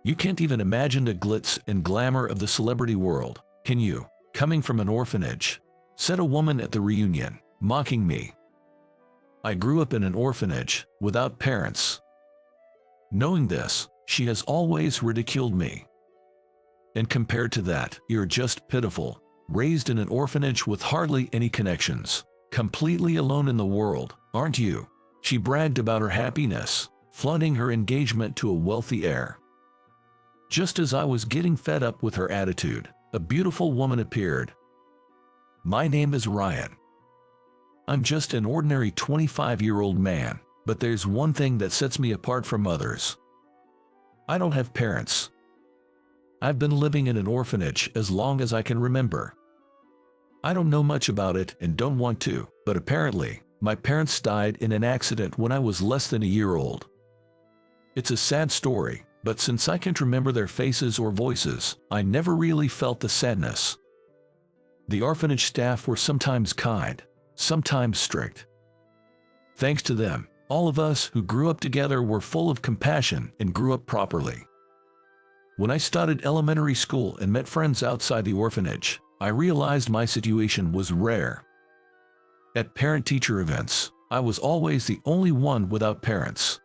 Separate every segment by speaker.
Speaker 1: You can't even imagine the glitz and glamour of the celebrity world, can you? Coming from an orphanage, said a woman at the reunion, mocking me. I grew up in an orphanage, without parents. Knowing this, she has always ridiculed me. And compared to that, you're just pitiful, raised in an orphanage with hardly any connections, completely alone in the world, aren't you? She bragged about her happiness, flaunting her engagement to a wealthy heir. Just as I was getting fed up with her attitude, a beautiful woman appeared. My name is Ryan. I'm just an ordinary 25-year-old man, but there's one thing that sets me apart from others. I don't have parents. I've been living in an orphanage as long as I can remember. I don't know much about it and don't want to, but apparently, my parents died in an accident when I was less than a year old. It's a sad story, but since I can't remember their faces or voices, I never really felt the sadness. The orphanage staff were sometimes kind, sometimes strict. Thanks to them, all of us who grew up together were full of compassion and grew up properly. When I started elementary school and met friends outside the orphanage, I realized my situation was rare. At parent-teacher events, I was always the only one without parents.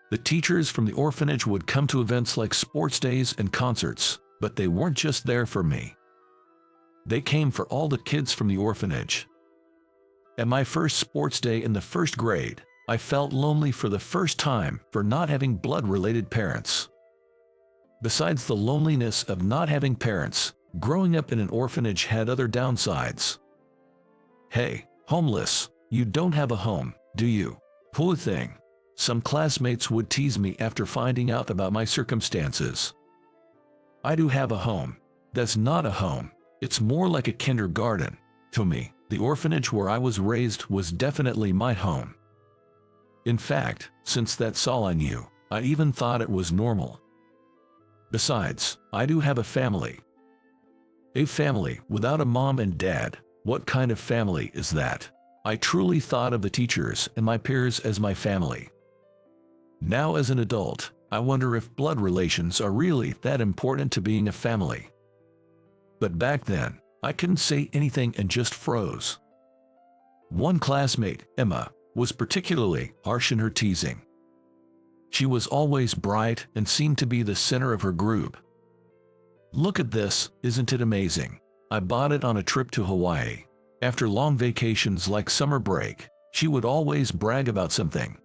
Speaker 1: The teachers from the orphanage would come to events like sports days and concerts, but they weren't just there for me. They came for all the kids from the orphanage. At my first sports day in the first grade, I felt lonely for the first time for not having blood-related parents. Besides the loneliness of not having parents, growing up in an orphanage had other downsides. Hey, homeless, you don't have a home, do you? Poor thing. Some classmates would tease me after finding out about my circumstances. I do have a home. That's not a home. It's more like a kindergarten. To me, the orphanage where I was raised was definitely my home. In fact, since that's all I knew, I even thought it was normal. Besides, I do have a family. A family without a mom and dad. What kind of family is that? I truly thought of the teachers and my peers as my family. Now as an adult, I wonder if blood relations are really that important to being a family. But back then, I couldn't say anything and just froze. One classmate, Emma, was particularly harsh in her teasing. She was always bright and seemed to be the center of her group. Look at this, isn't it amazing? I bought it on a trip to Hawaii. After long vacations like summer break, she would always brag about something.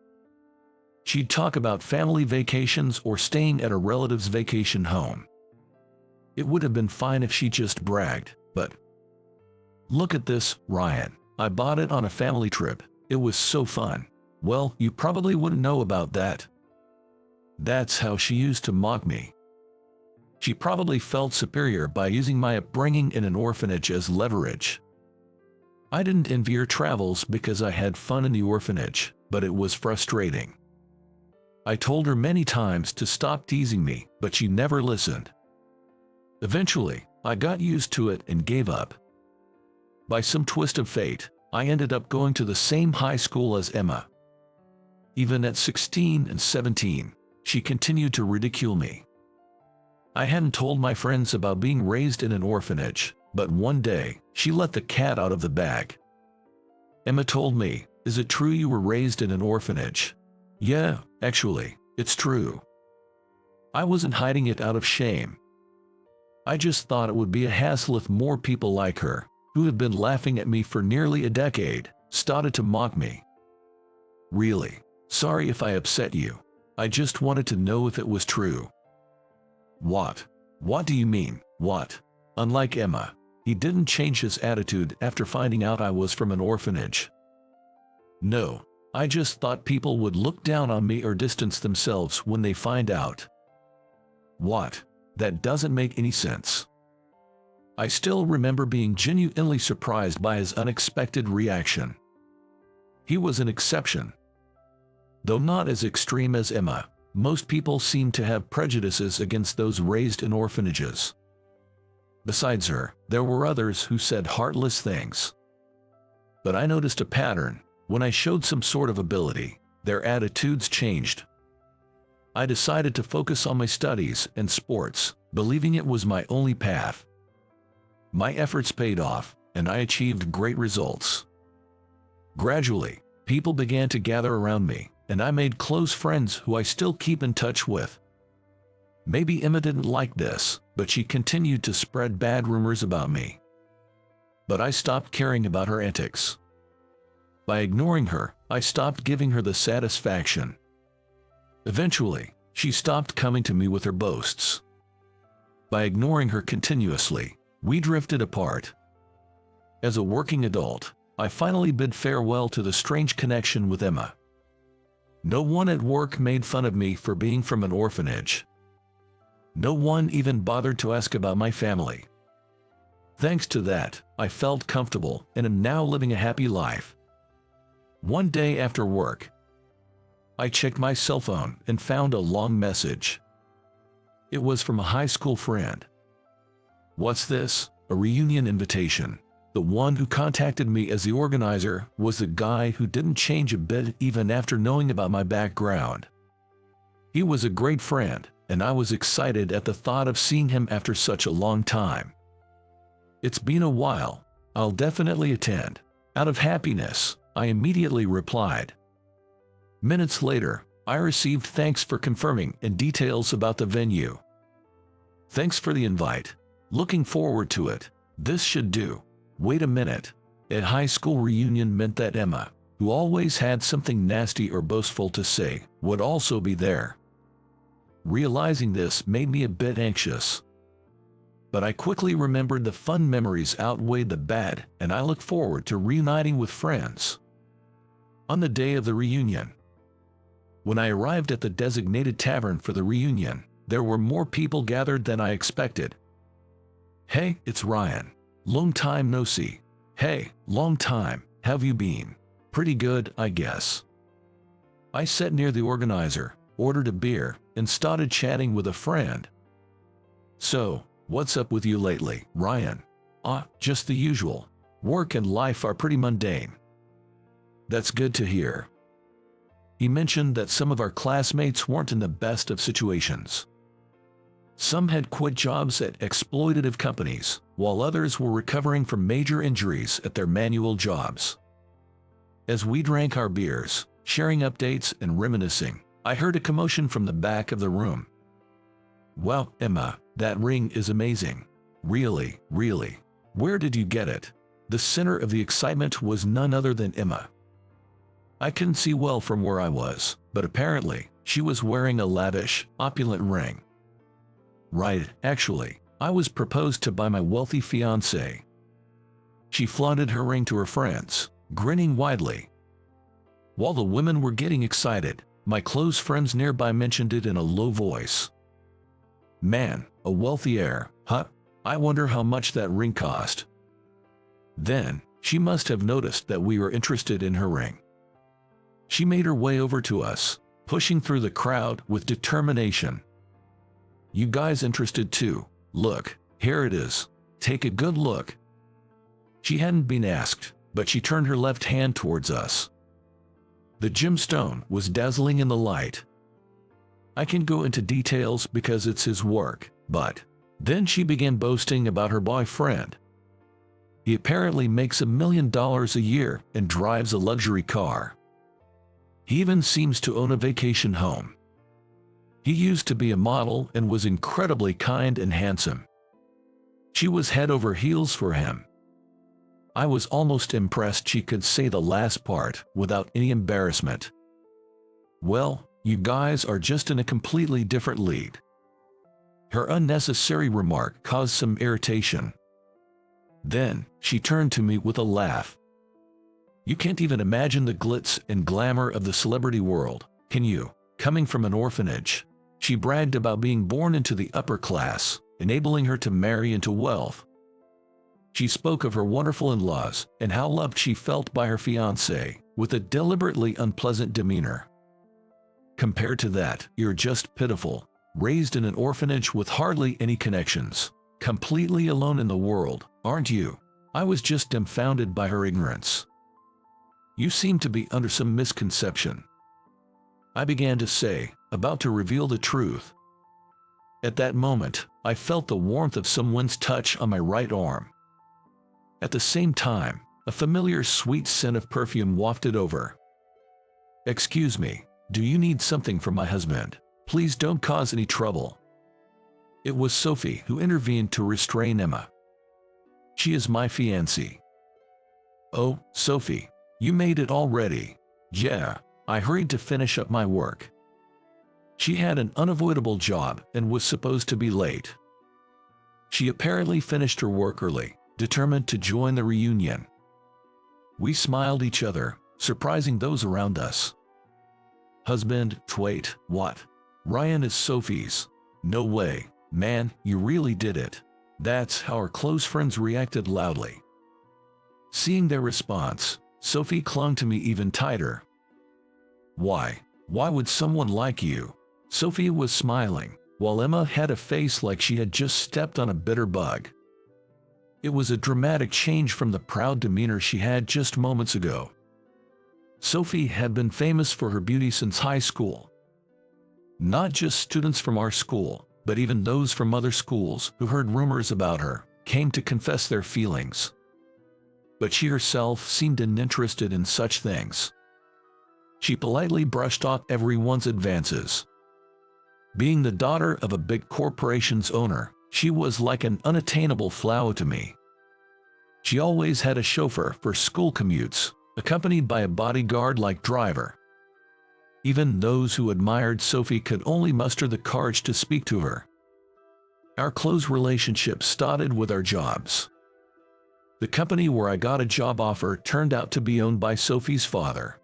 Speaker 1: She'd talk about family vacations or staying at a relative's vacation home. It would have been fine if she just bragged, but look at this, Ryan. I bought it on a family trip. It was so fun. Well, you probably wouldn't know about that. That's how she used to mock me. She probably felt superior by using my upbringing in an orphanage as leverage. I didn't envy her travels because I had fun in the orphanage, but it was frustrating. I told her many times to stop teasing me, but she never listened. Eventually, I got used to it and gave up. By some twist of fate, I ended up going to the same high school as Emma. Even at 16 and 17, she continued to ridicule me. I hadn't told my friends about being raised in an orphanage, but one day, she let the cat out of the bag. Emma told me, "Is it true you were raised in an orphanage?" "Yeah, actually, it's true." I wasn't hiding it out of shame. I just thought it would be a hassle if more people like her, who had been laughing at me for nearly a decade, started to mock me. Really, sorry if I upset you. I just wanted to know if it was true. What? What do you mean, what? Unlike Emma, he didn't change his attitude after finding out I was from an orphanage. No, I just thought people would look down on me or distance themselves when they find out. What? That doesn't make any sense. I still remember being genuinely surprised by his unexpected reaction. He was an exception. Though not as extreme as Emma, most people seem to have prejudices against those raised in orphanages. Besides her, there were others who said heartless things. But I noticed a pattern. When I showed some sort of ability, their attitudes changed. I decided to focus on my studies and sports, believing it was my only path. My efforts paid off, and I achieved great results. Gradually, people began to gather around me, and I made close friends who I still keep in touch with. Maybe Emma didn't like this, but she continued to spread bad rumors about me. But I stopped caring about her antics. By ignoring her, I stopped giving her the satisfaction. Eventually, she stopped coming to me with her boasts. By ignoring her continuously, we drifted apart. As a working adult, I finally bid farewell to the strange connection with Emma. No one at work made fun of me for being from an orphanage. No one even bothered to ask about my family. Thanks to that, I felt comfortable and am now living a happy life. One day after work, I checked my cell phone and found a long message. It was from a high school friend. What's this? A reunion invitation. The one who contacted me as the organizer was the guy who didn't change a bit even after knowing about my background. He was a great friend, and I was excited at the thought of seeing him after such a long time. It's been a while. I'll definitely attend. Out of happiness, I immediately replied. Minutes later, I received thanks for confirming and details about the venue. Thanks for the invite. Looking forward to it. This should do. Wait a minute. A high school reunion meant that Emma, who always had something nasty or boastful to say, would also be there. Realizing this made me a bit anxious. But I quickly remembered the fun memories outweighed the bad, and I looked forward to reuniting with friends. On the day of the reunion, when I arrived at the designated tavern for the reunion, there were more people gathered than I expected. Hey, it's Ryan. Long time no see. Hey, long time, have you been? Pretty good, I guess. I sat near the organizer, ordered a beer, and started chatting with a friend. So, what's up with you lately, Ryan? Just the usual. Work and life are pretty mundane. That's good to hear. He mentioned that some of our classmates weren't in the best of situations. Some had quit jobs at exploitative companies, while others were recovering from major injuries at their manual jobs. As we drank our beers, sharing updates and reminiscing, I heard a commotion from the back of the room. Wow, Emma, that ring is amazing. Really, really. Where did you get it? The center of the excitement was none other than Emma. I couldn't see well from where I was, but apparently, she was wearing a lavish, opulent ring. Right, actually, I was proposed to by my wealthy fiancé. She flaunted her ring to her friends, grinning widely. While the women were getting excited, my close friends nearby mentioned it in a low voice. Man, a wealthy heir, huh? I wonder how much that ring cost. Then, she must have noticed that we were interested in her ring. She made her way over to us, pushing through the crowd with determination. You guys interested too? Look, here it is. Take a good look. She hadn't been asked, but she turned her left hand towards us. The gemstone was dazzling in the light. I can go into details because it's his work, but then she began boasting about her boyfriend. He apparently makes $1 million a year and drives a luxury car. He even seems to own a vacation home. He used to be a model and was incredibly kind and handsome. She was head over heels for him. I was almost impressed she could say the last part without any embarrassment. Well, you guys are just in a completely different league. Her unnecessary remark caused some irritation. Then, she turned to me with a laugh. You can't even imagine the glitz and glamour of the celebrity world, can you? Coming from an orphanage, she bragged about being born into the upper class, enabling her to marry into wealth. She spoke of her wonderful in-laws and how loved she felt by her fiancé, with a deliberately unpleasant demeanor. Compared to that, you're just pitiful, raised in an orphanage with hardly any connections, completely alone in the world, aren't you? I was just dumbfounded by her ignorance. You seem to be under some misconception. I began to say, about to reveal the truth. At that moment, I felt the warmth of someone's touch on my right arm. At the same time, a familiar sweet scent of perfume wafted over. "Excuse me, do you need something from my husband? Please don't cause any trouble." It was Sophie who intervened to restrain Emma. "She is my fiancée." "Oh, Sophie, you made it already." "Yeah." I hurried to finish up my work. She had an unavoidable job and was supposed to be late. She apparently finished her work early, determined to join the reunion. We smiled each other, surprising those around us. "Husband, wait, what? Ryan is Sophie's." "No way, man, you really did it." That's how our close friends reacted loudly. Seeing their response, Sophie clung to me even tighter. Why would someone like you?" Sophie was smiling, while Emma had a face like she had just stepped on a bitter bug. It was a dramatic change from the proud demeanor she had just moments ago. Sophie had been famous for her beauty since high school. Not just students from our school, but even those from other schools who heard rumors about her came to confess their feelings. But she herself seemed uninterested in such things. She politely brushed off everyone's advances. Being the daughter of a big corporation's owner, she was like an unattainable flower to me. She always had a chauffeur for school commutes, accompanied by a bodyguard-like driver. Even those who admired Sophie could only muster the courage to speak to her. Our close relationship started with our jobs. The company where I got a job offer turned out to be owned by Sophie's father.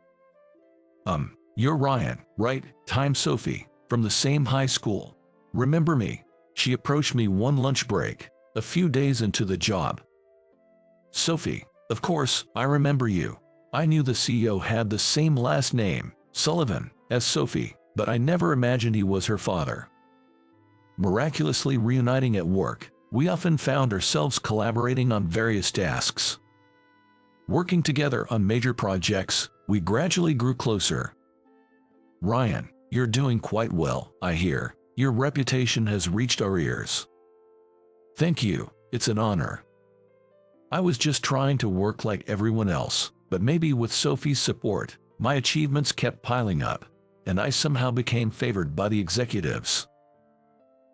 Speaker 1: "You're Ryan, right? I'm Sophie, from the same high school. Remember me?" She approached me one lunch break, a few days into the job. "Sophie, of course, I remember you. I knew the CEO had the same last name, Sullivan, as Sophie, but I never imagined he was her father." Miraculously reuniting at work, we often found ourselves collaborating on various tasks. Working together on major projects, we gradually grew closer. "Ryan, you're doing quite well, I hear. Your reputation has reached our ears." "Thank you, it's an honor. I was just trying to work like everyone else, but maybe with Sophie's support, my achievements kept piling up, and I somehow became favored by the executives.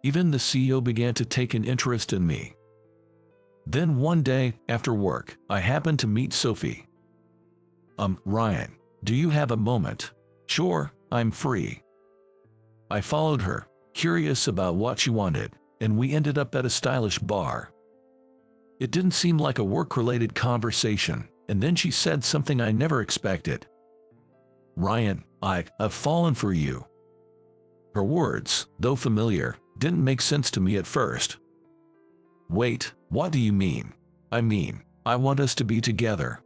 Speaker 1: Even the CEO began to take an interest in me. Then one day, after work, I happened to meet Sophie. Ryan, do you have a moment?" "Sure, I'm free." I followed her, curious about what she wanted, and we ended up at a stylish bar. It didn't seem like a work-related conversation, and then she said something I never expected. "Ryan, I've fallen for you." Her words, though familiar, didn't make sense to me at first. "Wait, what do you mean?" "I mean, I want us to be together."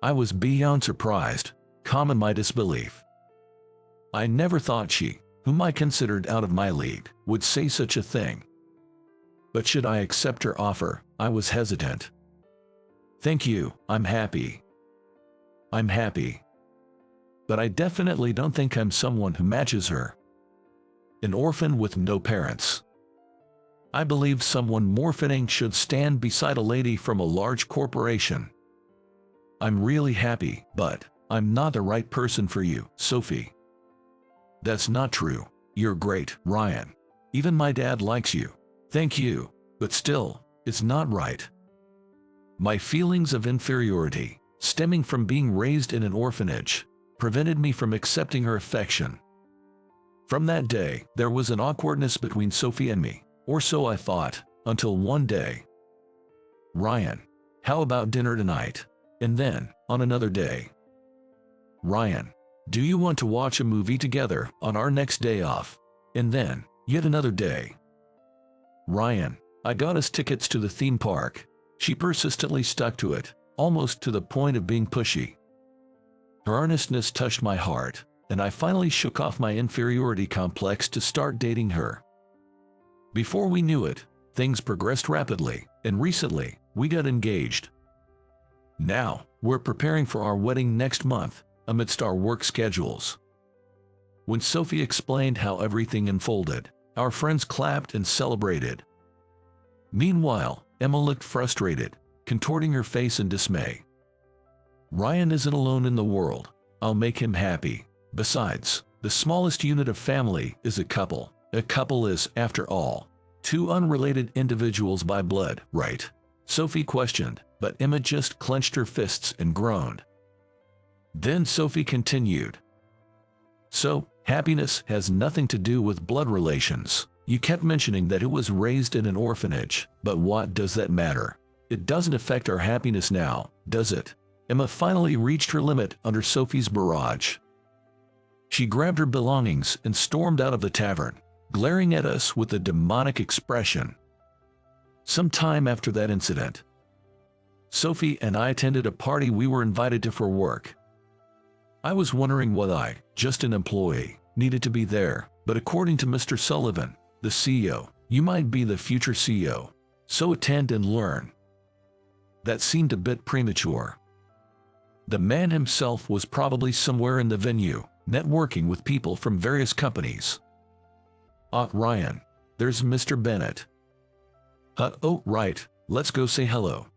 Speaker 1: I was beyond surprised, calm in my disbelief. I never thought she, whom I considered out of my league, would say such a thing. But should I accept her offer, I was hesitant. "Thank you, I'm happy." "I'm happy. But I definitely don't think I'm someone who matches her. An orphan with no parents. I believe someone more fitting should stand beside a lady from a large corporation. I'm really happy, but I'm not the right person for you, Sophie." "That's not true. You're great, Ryan. Even my dad likes you." "Thank you, but still, it's not right." My feelings of inferiority, stemming from being raised in an orphanage, prevented me from accepting her affection. From that day, there was an awkwardness between Sophie and me, or so I thought, until one day. "Ryan, how about dinner tonight?" And then, on another day, "Ryan, do you want to watch a movie together on our next day off?" And then, yet another day. "Ryan, I got us tickets to the theme park." She persistently stuck to it, almost to the point of being pushy. Her earnestness touched my heart, and I finally shook off my inferiority complex to start dating her. Before we knew it, things progressed rapidly, and recently, we got engaged. Now, we're preparing for our wedding next month, amidst our work schedules. When Sophie explained how everything unfolded, our friends clapped and celebrated. Meanwhile, Emma looked frustrated, contorting her face in dismay. Ryan isn't alone in the world. I'll make him happy. Besides, the smallest unit of family is a couple. A couple is, after all, two unrelated individuals by blood, right? Sophie questioned, but Emma just clenched her fists and groaned. Then Sophie continued. So, happiness has nothing to do with blood relations. You kept mentioning that it was raised in an orphanage, but what does that matter? It doesn't affect our happiness now, does it? Emma finally reached her limit under Sophie's barrage. She grabbed her belongings and stormed out of the tavern, glaring at us with a demonic expression. Some time after that incident, Sophie and I attended a party we were invited to for work. I was wondering why I, just an employee, needed to be there, but according to Mr. Sullivan, the CEO, you might be the future CEO, so attend and learn. That seemed a bit premature. The man himself was probably somewhere in the venue, networking with people from various companies. Ryan, there's Mr. Bennett. Oh, right, let's go say hello.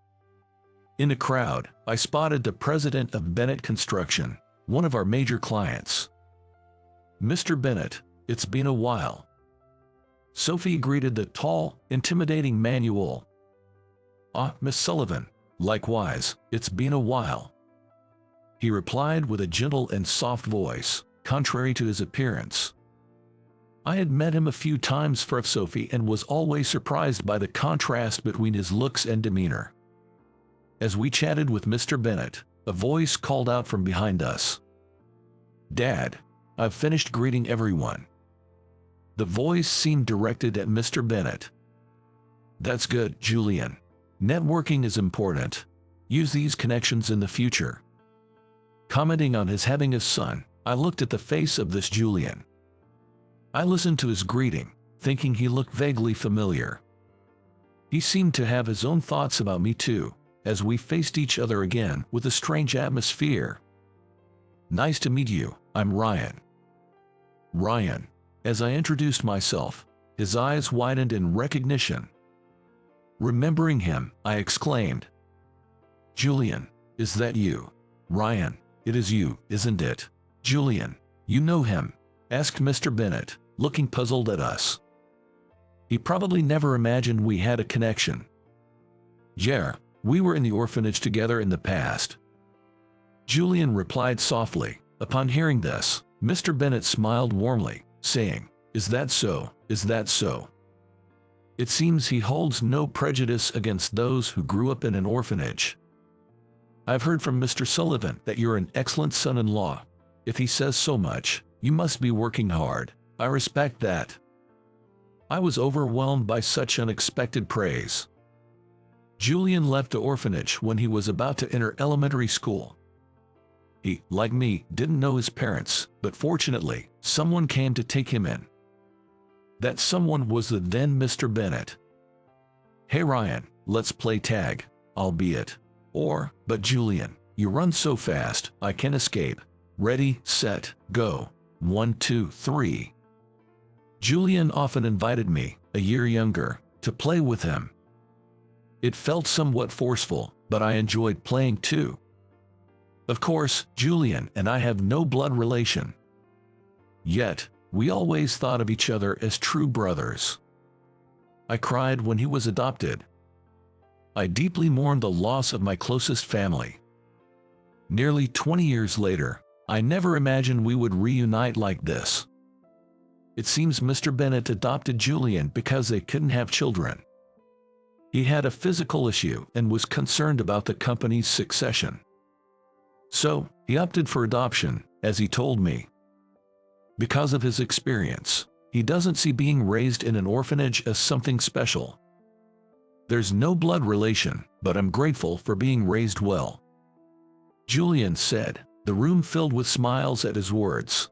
Speaker 1: In the crowd, I spotted the president of Bennett Construction, one of our major clients. Mr. Bennett, it's been a while. Sophie greeted the tall, intimidating Manuel. Miss Sullivan, likewise, it's been a while. He replied with a gentle and soft voice, contrary to his appearance. I had met him a few times for Sophie and was always surprised by the contrast between his looks and demeanor. As we chatted with Mr. Bennett, a voice called out from behind us. Dad, I've finished greeting everyone. The voice seemed directed at Mr. Bennett. That's good, Julian. Networking is important. Use these connections in the future. Commenting on his having a son, I looked at the face of this Julian. I listened to his greeting, thinking he looked vaguely familiar. He seemed to have his own thoughts about me too, as we faced each other again with a strange atmosphere. Nice to meet you, I'm Ryan. Ryan. As I introduced myself, his eyes widened in recognition. Remembering him, I exclaimed, Julian, is that you? Ryan, it is you, isn't it? Julian, you know him? Asked Mr. Bennett, looking puzzled at us. He probably never imagined we had a connection. Yeah, we were in the orphanage together in the past. Julian replied softly. Upon hearing this, Mr. Bennett smiled warmly, saying, Is that so? Is that so? It seems he holds no prejudice against those who grew up in an orphanage. I've heard from Mr. Sullivan that you're an excellent son-in-law. If he says so much, you must be working hard. I respect that. I was overwhelmed by such unexpected praise. Julian left the orphanage when he was about to enter elementary school. He, like me, didn't know his parents, but fortunately, someone came to take him in. That someone was the then Mr. Bennett. Hey Ryan, let's play tag, albeit. But Julian, you run so fast, I can't escape. Ready, set, go. 1, 2, 3. Julian often invited me, a year younger, to play with him. It felt somewhat forceful, but I enjoyed playing too. Of course, Julian and I have no blood relation. Yet, we always thought of each other as true brothers. I cried when he was adopted. I deeply mourned the loss of my closest family. Nearly 20 years later, I never imagined we would reunite like this. It seems Mr. Bennett adopted Julian because they couldn't have children. He had a physical issue and was concerned about the company's succession. So, he opted for adoption, as he told me. Because of his experience, he doesn't see being raised in an orphanage as something special. There's no blood relation, but I'm grateful for being raised well. Julian said, the room filled with smiles at his words.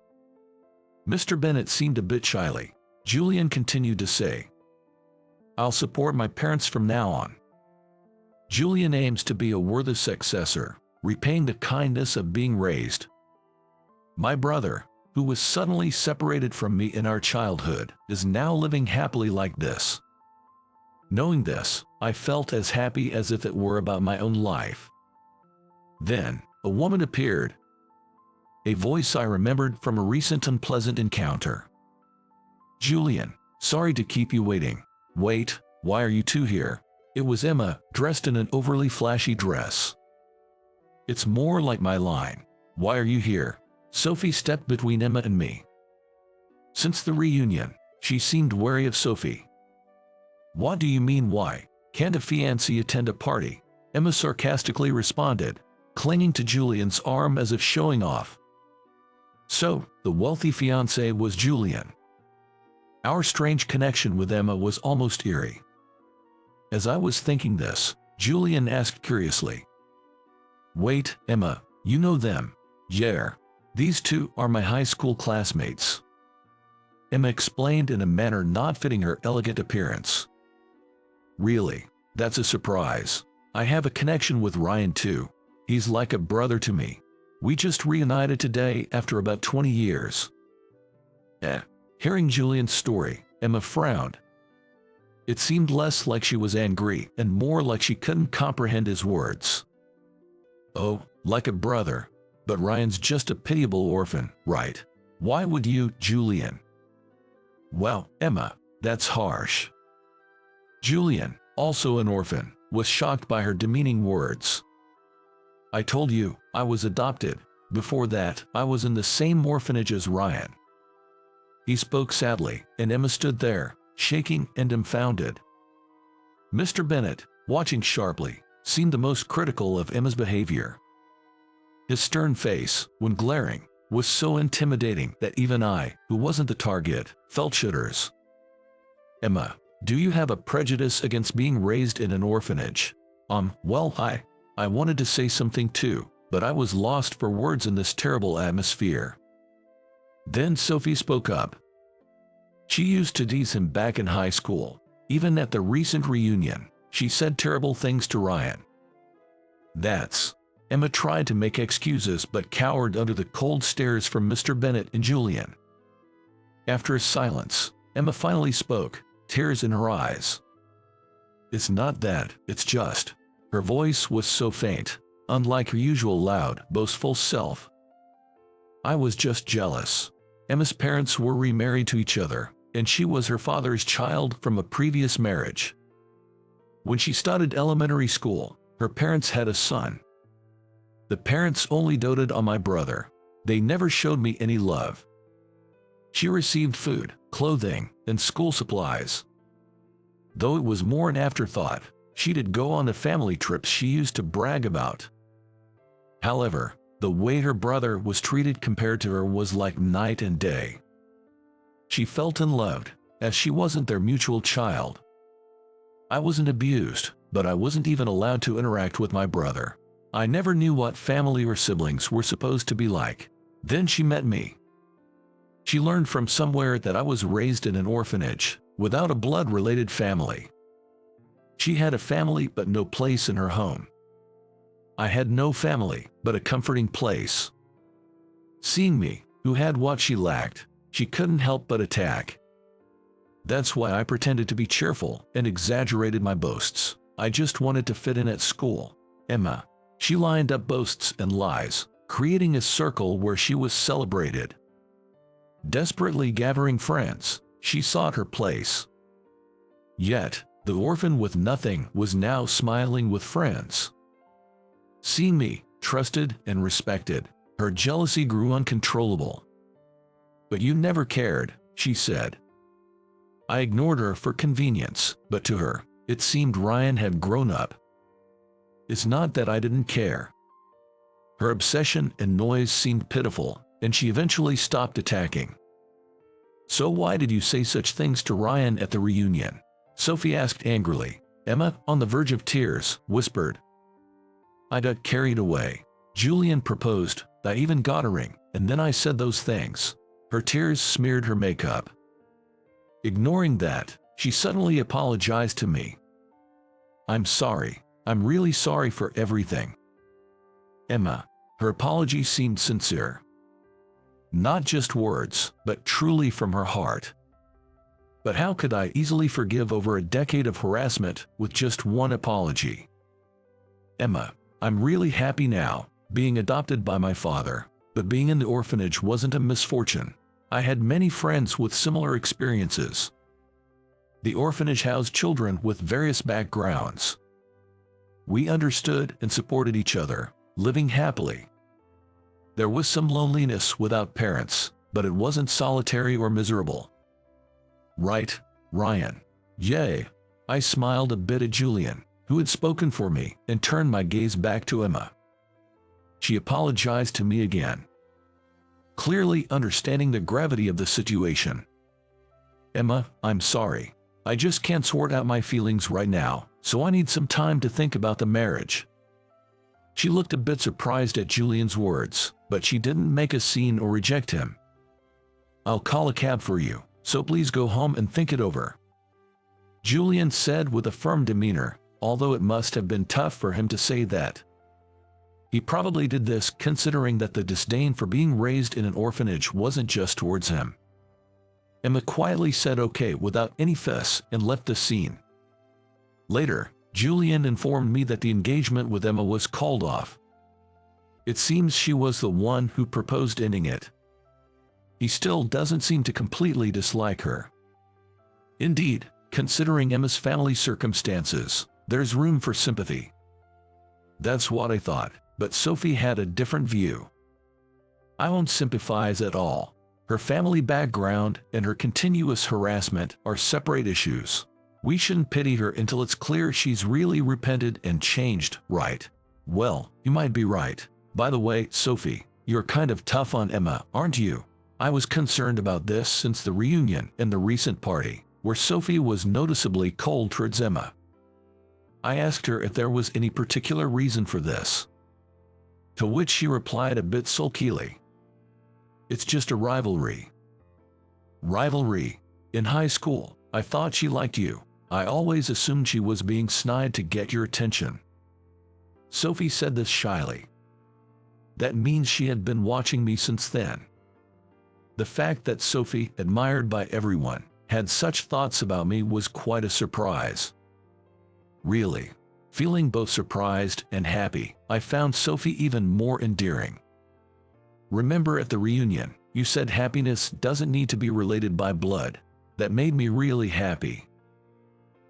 Speaker 1: Mr. Bennett seemed a bit shyly. Julian continued to say, I'll support my parents from now on. Julian aims to be a worthy successor, repaying the kindness of being raised. My brother, who was suddenly separated from me in our childhood, is now living happily like this. Knowing this, I felt as happy as if it were about my own life. Then, a woman appeared. A voice I remembered from a recent unpleasant encounter. "Julian, sorry to keep you waiting." "Wait, why are you two here?" It was Emma, dressed in an overly flashy dress. "It's more like my line. Why are you here?" Sophie stepped between Emma and me. Since the reunion, she seemed wary of Sophie. "What do you mean why? Can't a fiancé attend a party?" Emma sarcastically responded, clinging to Julian's arm as if showing off. So, the wealthy fiancé was Julian. Our strange connection with Emma was almost eerie. As I was thinking this, Julian asked curiously, "Wait, Emma, you know them?" "Yeah. These two are my high school classmates," Emma explained in a manner not fitting her elegant appearance. "Really? That's a surprise. I have a connection with Ryan too. He's like a brother to me. We just reunited today after about 20 years. Hearing Julian's story, Emma frowned. It seemed less like she was angry and more like she couldn't comprehend his words. "Oh, like a brother. But Ryan's just a pitiable orphan, right? Why would you, Julian?" "Well, Emma, that's harsh." Julian, also an orphan, was shocked by her demeaning words. "I told you, I was adopted. Before that, I was in the same orphanage as Ryan." He spoke sadly, and Emma stood there, shaking and dumbfounded. Mr. Bennett, watching sharply, seemed the most critical of Emma's behavior. His stern face, when glaring, was so intimidating that even I, who wasn't the target, felt shudders. "Emma, do you have a prejudice against being raised in an orphanage?" Well, I wanted to say something too, but I was lost for words in this terrible atmosphere. Then Sophie spoke up. She used to tease him back in high school. Even at the recent reunion, she said terrible things to Ryan. Emma tried to make excuses but cowered under the cold stares from Mr. Bennett and Julian. After a silence, Emma finally spoke, tears in her eyes. "It's not that, it's just..." Her voice was so faint, unlike her usual loud, boastful self. "I was just jealous. Emma's parents were remarried to each other, and she was her father's child from a previous marriage. When she started elementary school, her parents had a son. The parents only doted on my brother. They never showed me any love. She received food, clothing, and school supplies. Though it was more an afterthought, she did go on the family trips she used to brag about. However, the way her brother was treated compared to her was like night and day. She felt unloved, as she wasn't their mutual child. I wasn't abused, but I wasn't even allowed to interact with my brother. I never knew what family or siblings were supposed to be like. Then she met me. She learned from somewhere that I was raised in an orphanage, without a blood-related family. She had a family but no place in her home. I had no family, but a comforting place. Seeing me, who had what she lacked, she couldn't help but attack. That's why I pretended to be cheerful and exaggerated my boasts. I just wanted to fit in at school. Emma. She lined up boasts and lies, creating a circle where she was celebrated. Desperately gathering friends, she sought her place. Yet, the orphan with nothing was now smiling with friends. Seeing me, trusted and respected, her jealousy grew uncontrollable. "But you never cared," she said. I ignored her for convenience, but to her, it seemed Ryan had grown up. It's not that I didn't care. Her obsession and noise seemed pitiful, and she eventually stopped attacking. "So why did you say such things to Ryan at the reunion?" Sophie asked angrily. Emma, on the verge of tears, whispered. "I got carried away. Julian proposed, I even got a ring, and then I said those things." Her tears smeared her makeup. Ignoring that, she suddenly apologized to me. "I'm sorry. I'm really sorry for everything." Emma. Her apology seemed sincere. Not just words, but truly from her heart. But how could I easily forgive over a decade of harassment with just one apology? Emma, I'm really happy now, being adopted by my father, but being in the orphanage wasn't a misfortune. I had many friends with similar experiences. The orphanage housed children with various backgrounds. We understood and supported each other, living happily. There was some loneliness without parents, but it wasn't solitary or miserable. Right, Ryan? Yay! I smiled a bit at Julian, who had spoken for me, and turned my gaze back to Emma. She apologized to me again, clearly understanding the gravity of the situation. Emma, I'm sorry. I just can't sort out my feelings right now, so I need some time to think about the marriage. She looked a bit surprised at Julian's words, but she didn't make a scene or reject him. I'll call a cab for you, so please go home and think it over, Julian said with a firm demeanor, although it must have been tough for him to say that. He probably did this considering that the disdain for being raised in an orphanage wasn't just towards him. Emma quietly said okay without any fuss and left the scene. Later, Julian informed me that the engagement with Emma was called off. It seems she was the one who proposed ending it. He still doesn't seem to completely dislike her. Indeed, considering Emma's family circumstances, there's room for sympathy. That's what I thought, but Sophie had a different view. I won't sympathize at all. Her family background and her continuous harassment are separate issues. We shouldn't pity her until it's clear she's really repented and changed, right? Well, you might be right. By the way, Sophie, you're kind of tough on Emma, aren't you? I was concerned about this since the reunion and the recent party, where Sophie was noticeably cold towards Emma. I asked her if there was any particular reason for this, to which she replied a bit sulkily. It's just a rivalry. Rivalry? In high school, I thought she liked you. I always assumed she was being snide to get your attention. Sophie said this shyly. That means she had been watching me since then. The fact that Sophie, admired by everyone, had such thoughts about me was quite a surprise. Really. Feeling both surprised and happy, I found Sophie even more endearing. Remember at the reunion, you said happiness doesn't need to be related by blood. That made me really happy.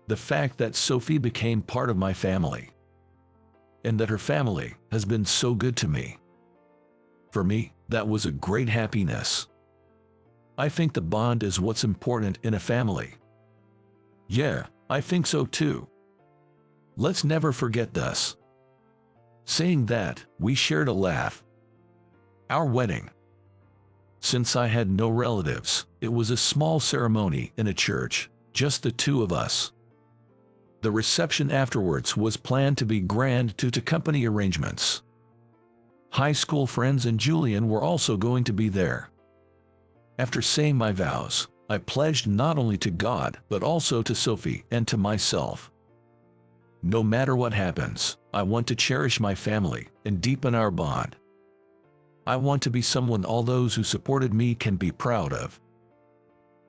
Speaker 1: The fact that Sophie became part of my family, and that her family has been so good to me. For me, that was a great happiness. I think the bond is what's important in a family. Yeah, I think so too. Let's never forget this. Saying that, we shared a laugh. Our wedding. Since I had no relatives, it was a small ceremony in a church, just the two of us. The reception afterwards was planned to be grand due to company arrangements. High school friends and Julian were also going to be there. After saying my vows, I pledged not only to God but also to Sophie and to myself. No matter what happens, I want to cherish my family and deepen our bond. I want to be someone all those who supported me can be proud of.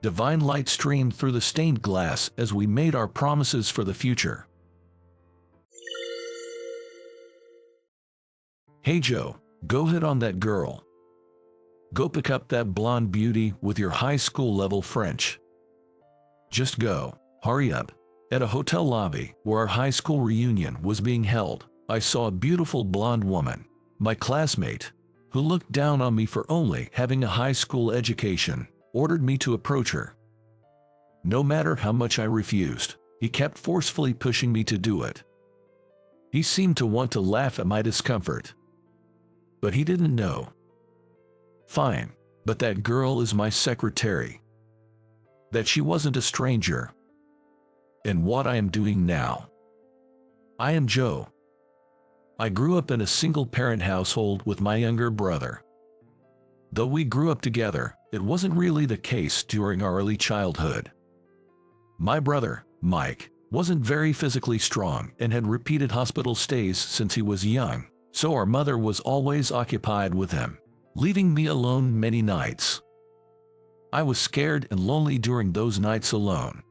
Speaker 1: Divine light streamed through the stained glass as we made our promises for the future. Hey Joe, go hit on that girl. Go pick up that blonde beauty with your high school level French. Just go, hurry up. At a hotel lobby where our high school reunion was being held, I saw a beautiful blonde woman, my classmate, who looked down on me for only having a high school education, ordered me to approach her. No matter how much I refused, he kept forcefully pushing me to do it. He seemed to want to laugh at my discomfort. But he didn't know. Fine, but that girl is my secretary. That she wasn't a stranger. And what I am doing now. I am Joe. I grew up in a single-parent household with my younger brother. Though we grew up together, it wasn't really the case during our early childhood. My brother, Mike, wasn't very physically strong and had repeated hospital stays since he was young, so our mother was always occupied with him, leaving me alone many nights. I was scared and lonely during those nights alone.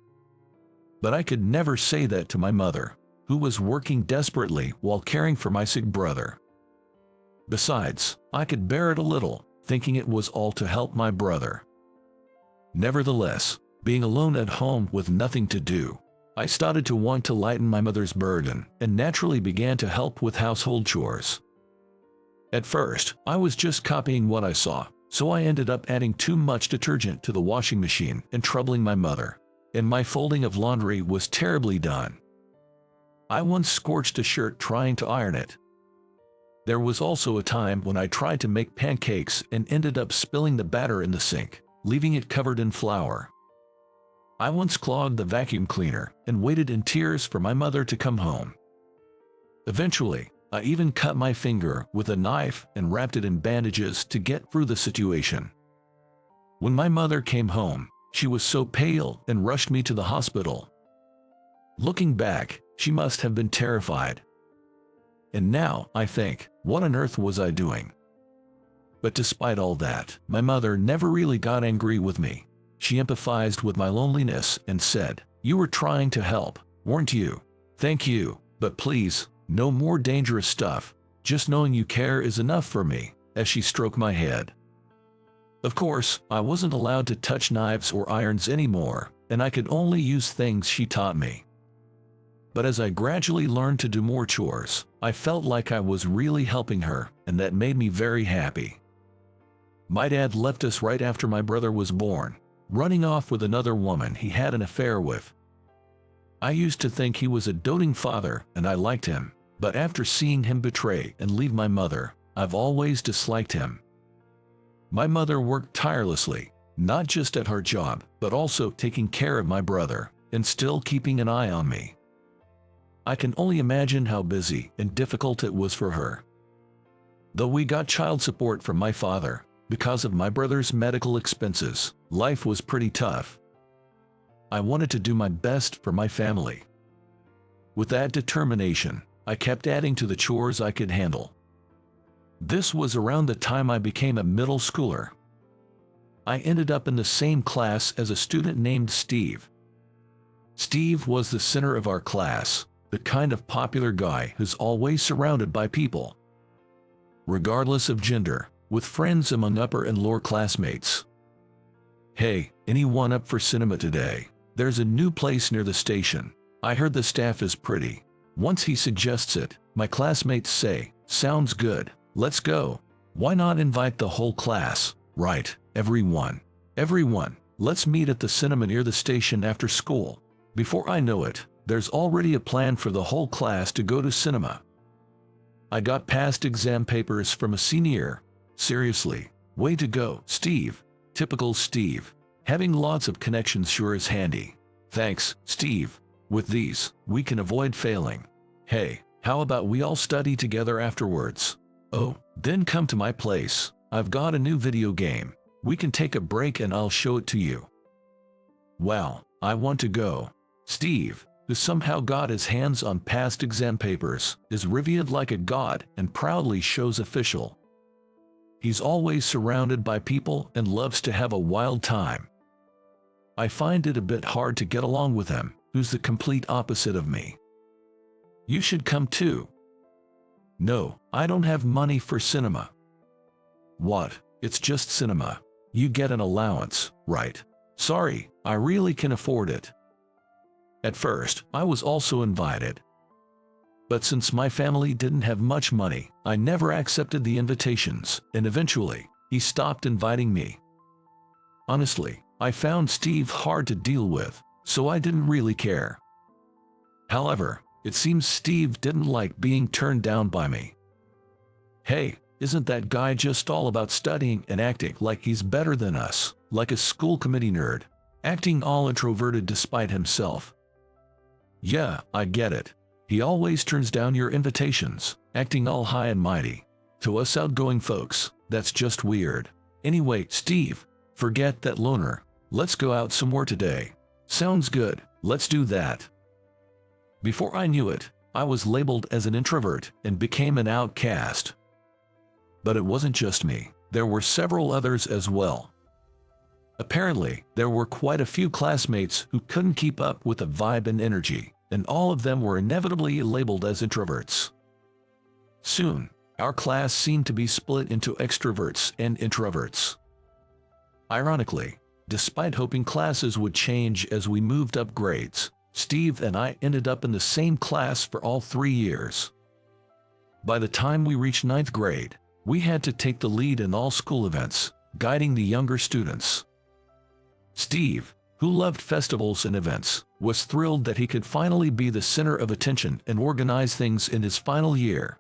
Speaker 1: But I could never say that to my mother, who was working desperately while caring for my sick brother. Besides, I could bear it a little, thinking it was all to help my brother. Nevertheless, being alone at home with nothing to do, I started to want to lighten my mother's burden and naturally began to help with household chores. At first, I was just copying what I saw, so I ended up adding too much detergent to the washing machine and troubling my mother, and my folding of laundry was terribly done. I once scorched a shirt trying to iron it. There was also a time when I tried to make pancakes and ended up spilling the batter in the sink, leaving it covered in flour. I once clogged the vacuum cleaner and waited in tears for my mother to come home. Eventually, I even cut my finger with a knife and wrapped it in bandages to get through the situation. When my mother came home, she was so pale and rushed me to the hospital. Looking back, she must have been terrified. And now, I think, what on earth was I doing? But despite all that, my mother never really got angry with me. She empathized with my loneliness and said, "You were trying to help, weren't you? Thank you, but please, no more dangerous stuff. Just knowing you care is enough for me," as she stroked my head. Of course, I wasn't allowed to touch knives or irons anymore, and I could only use things she taught me. But as I gradually learned to do more chores, I felt like I was really helping her, and that made me very happy. My dad left us right after my brother was born, running off with another woman he had an affair with. I used to think he was a doting father and I liked him, but after seeing him betray and leave my mother, I've always disliked him. My mother worked tirelessly, not just at her job, but also taking care of my brother, and still keeping an eye on me. I can only imagine how busy and difficult it was for her. Though we got child support from my father, because of my brother's medical expenses, life was pretty tough. I wanted to do my best for my family. With that determination, I kept adding to the chores I could handle. This was around the time I became a middle schooler. I ended up in the same class as a student named Steve. Steve was the center of our class, the kind of popular guy who's always surrounded by people, regardless of gender, with friends among upper and lower classmates. "Hey, anyone up for cinema today? There's a new place near the station. I heard the staff is pretty." Once he suggests it, my classmates say, "Sounds good, let's go." Why not invite the whole class? Right, everyone. Everyone, let's meet at the cinema near the station after school. Before I know it, there's already a plan for the whole class to go to cinema. I got past exam papers from a senior. Seriously, way to go, Steve. Typical Steve. Having lots of connections sure is handy. Thanks, Steve. With these, we can avoid failing. Hey, how about we all study together afterwards? Oh, then come to my place. I've got a new video game. We can take a break and I'll show it to you. Well, I want to go. Steve, who somehow got his hands on past exam papers, is revered like a god and proudly shows official. He's always surrounded by people and loves to have a wild time. I find it a bit hard to get along with him, who's the complete opposite of me. You should come too. No, I don't have money for cinema. What? It's just cinema. You get an allowance, right? Sorry, I really can afford it. At first, I was also invited. But since my family didn't have much money, I never accepted the invitations, and eventually, he stopped inviting me. Honestly, I found Steve hard to deal with, so I didn't really care. However, it seems Steve didn't like being turned down by me. Hey, isn't that guy just all about studying and acting like he's better than us, like a school committee nerd, acting all introverted despite himself? Yeah, I get it. He always turns down your invitations, acting all high and mighty. To us outgoing folks, that's just weird. Anyway, Steve, forget that loner. Let's go out somewhere today. Sounds good, let's do that. Before I knew it, I was labeled as an introvert and became an outcast. But it wasn't just me. there were several others as well. Apparently, there were quite a few classmates who couldn't keep up with the vibe and energy, and all of them were inevitably labeled as introverts. Soon, our class seemed to be split into extroverts and introverts. Ironically, despite hoping classes would change as we moved up grades, Steve and I ended up in the same class for all 3 years. By the time we reached 9th grade, we had to take the lead in all school events, guiding the younger students. Steve, who loved festivals and events, was thrilled that he could finally be the center of attention and organize things in his final year.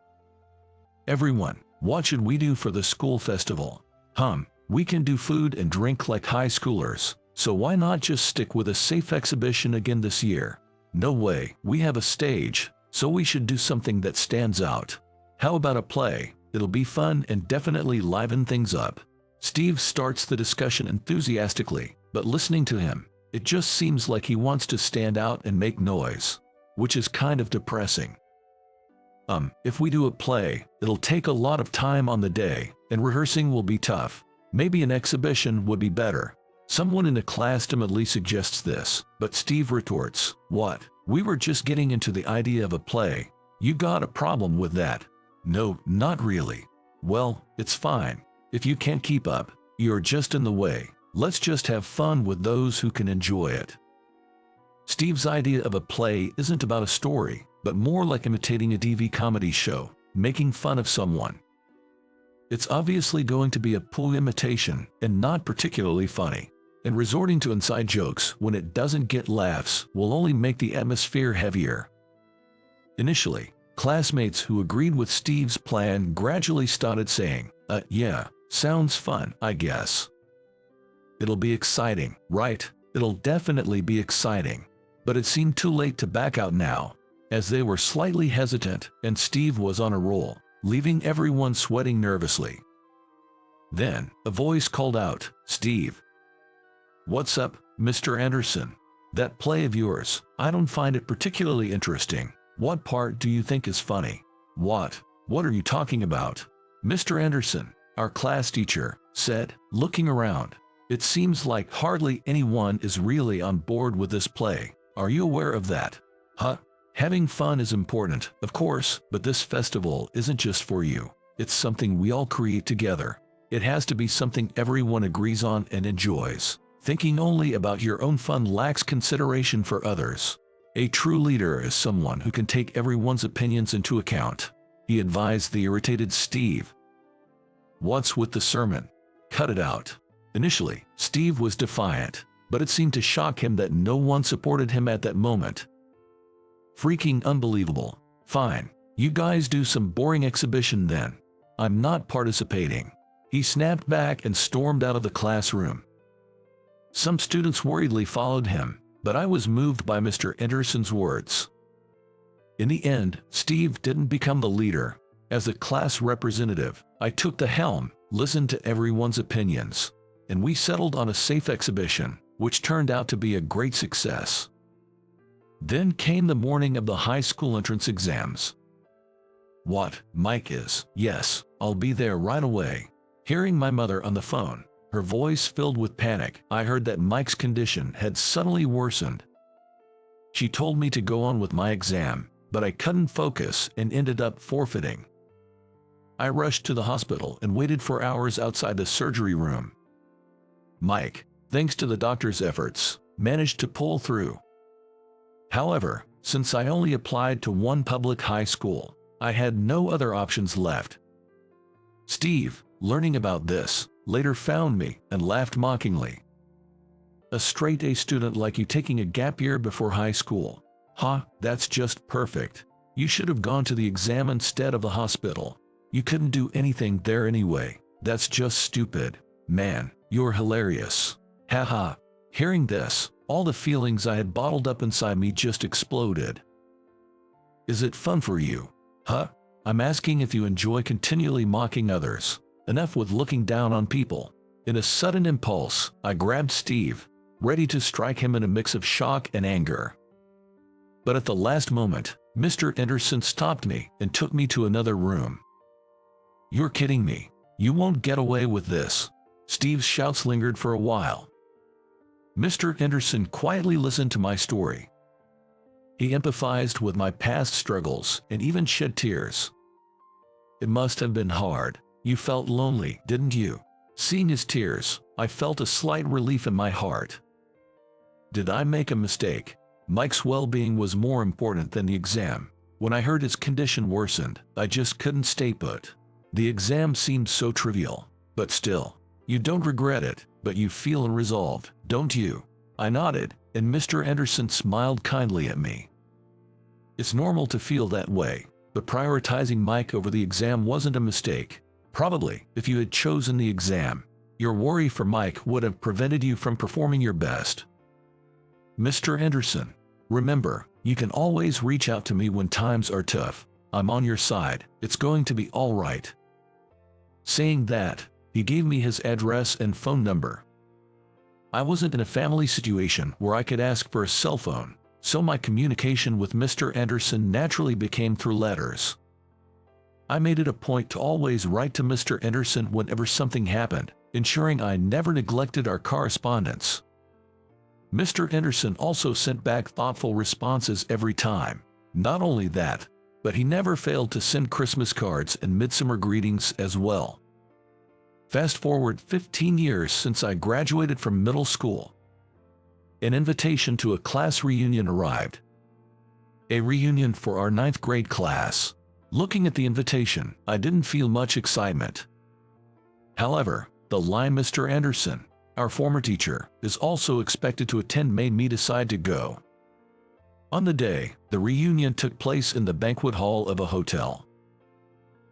Speaker 1: Everyone, what should we do for the school festival? We can do food and drink like high schoolers, so why not just stick with a safe exhibition again this year? No way, we have a stage, so we should do something that stands out. How about a play? It'll be fun and definitely liven things up. Steve starts the discussion enthusiastically, but listening to him, it just seems like he wants to stand out and make noise, which is kind of depressing. If we do a play, it'll take a lot of time on the day, and rehearsing will be tough. Maybe an exhibition would be better. Someone in the class timidly suggests this, but Steve retorts, "What? We were just getting into the idea of a play. You got a problem with that?" "No, not really." "Well, it's fine. If you can't keep up, you're just in the way. Let's just have fun with those who can enjoy it." Steve's idea of a play isn't about a story, but more like imitating a TV comedy show, making fun of someone. It's obviously going to be a poor imitation and not particularly funny, and resorting to inside jokes when it doesn't get laughs will only make the atmosphere heavier. Initially, classmates who agreed with Steve's plan gradually started saying, "Yeah, sounds fun, I guess. It'll be exciting, right? It'll definitely be exciting." But it seemed too late to back out now, as they were slightly hesitant and Steve was on a roll, leaving everyone sweating nervously. Then, a voice called out, "Steve." "What's up, Mr. Anderson? That play of yours, I don't find it particularly interesting. What part do you think is funny?" What are you talking about?" Mr. Anderson, our class teacher, said, looking around. "It seems like hardly anyone is really on board with this play. Are you aware of that?" Having fun is important, of course, but this festival isn't just for you. It's something we all create together. It has to be something everyone agrees on and enjoys. Thinking only about your own fun lacks consideration for others. A true leader is someone who can take everyone's opinions into account," he advised the irritated Steve. "What's with the sermon? Cut it out." Initially, Steve was defiant, but it seemed to shock him that no one supported him at that moment. "Freaking unbelievable. Fine, you guys do some boring exhibition then. I'm not participating." He snapped back and stormed out of the classroom. Some students worriedly followed him, but I was moved by Mr. Anderson's words. In the end, Steve didn't become the leader. As a class representative, I took the helm, listened to everyone's opinions, and we settled on a safe exhibition, which turned out to be a great success. Then came the morning of the high school entrance exams. "What, Mike is?" "Yes, I'll be there right away." Hearing my mother on the phone, her voice filled with panic, I heard that Mike's condition had suddenly worsened. She told me to go on with my exam, but I couldn't focus and ended up forfeiting. I rushed to the hospital and waited for hours outside the surgery room. Mike, thanks to the doctor's efforts, managed to pull through. However, since I only applied to one public high school, I had no other options left. Steve, learning about this, later found me and laughed mockingly. "A straight A student like you taking a gap year before high school. That's just perfect. You should have gone to the exam instead of the hospital. You couldn't do anything there anyway. That's just stupid. Man, you're hilarious. Haha." Hearing this, all the feelings I had bottled up inside me just exploded. "Is it fun for you? I'm asking if you enjoy continually mocking others. Enough with looking down on people." In a sudden impulse, I grabbed Steve, ready to strike him in a mix of shock and anger. But at the last moment, Mr. Anderson stopped me and took me to another room. "You're kidding me. You won't get away with this. Steve's shouts lingered for a while. Mr. Anderson quietly listened to my story. He empathized with my past struggles and even shed tears. It must have been hard. You felt lonely, didn't you? Seeing his tears, I felt a slight relief in my heart. Did I make a mistake? Mike's well-being was more important than the exam. When I heard his condition worsened, I just couldn't stay put. The exam seemed so trivial, but still. You don't regret it, but you feel resolved, don't you? I nodded, and Mr. Anderson smiled kindly at me. It's normal to feel that way, but prioritizing Mike over the exam wasn't a mistake. Probably, if you had chosen the exam, your worry for Mike would have prevented you from performing your best. Mr. Anderson, remember, you can always reach out to me when times are tough. I'm on your side. It's going to be all right. Saying that, he gave me his address and phone number. I wasn't in a family situation where I could ask for a cell phone, so my communication with Mr. Anderson naturally became through letters. I made it a point to always write to Mr. Anderson whenever something happened, ensuring I never neglected our correspondence. Mr. Anderson also sent back thoughtful responses every time. Not only that, but he never failed to send Christmas cards and midsummer greetings as well. Fast forward 15 years since I graduated from middle school. An invitation to a class reunion arrived. A reunion for our 9th grade class. Looking at the invitation, I didn't feel much excitement. However, the line Mr. Anderson, our former teacher, is also expected to attend made me decide to go. On the day, the reunion took place in the banquet hall of a hotel.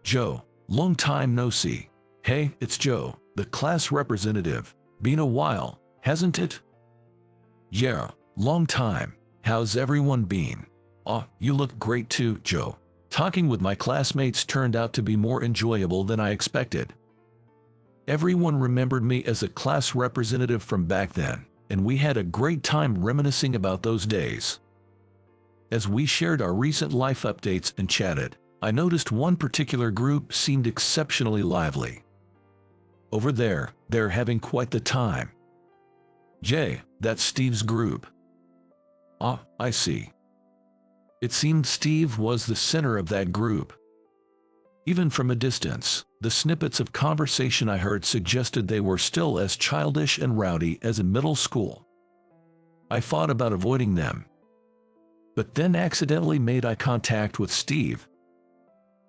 Speaker 1: Joe, long time no see. Hey, it's Joe, the class representative. Been a while, hasn't it? Yeah, long time. How's everyone been? Aw, you look great too, Joe. Talking with my classmates turned out to be more enjoyable than I expected. Everyone remembered me as a class representative from back then, and we had a great time reminiscing about those days. As we shared our recent life updates and chatted, I noticed one particular group seemed exceptionally lively. Over there, they're having quite the time. Jay, that's Steve's group. Ah, I see. It seemed Steve was the center of that group. Even from a distance, the snippets of conversation I heard suggested they were still as childish and rowdy as in middle school. I thought about avoiding them, but then accidentally made eye contact with Steve.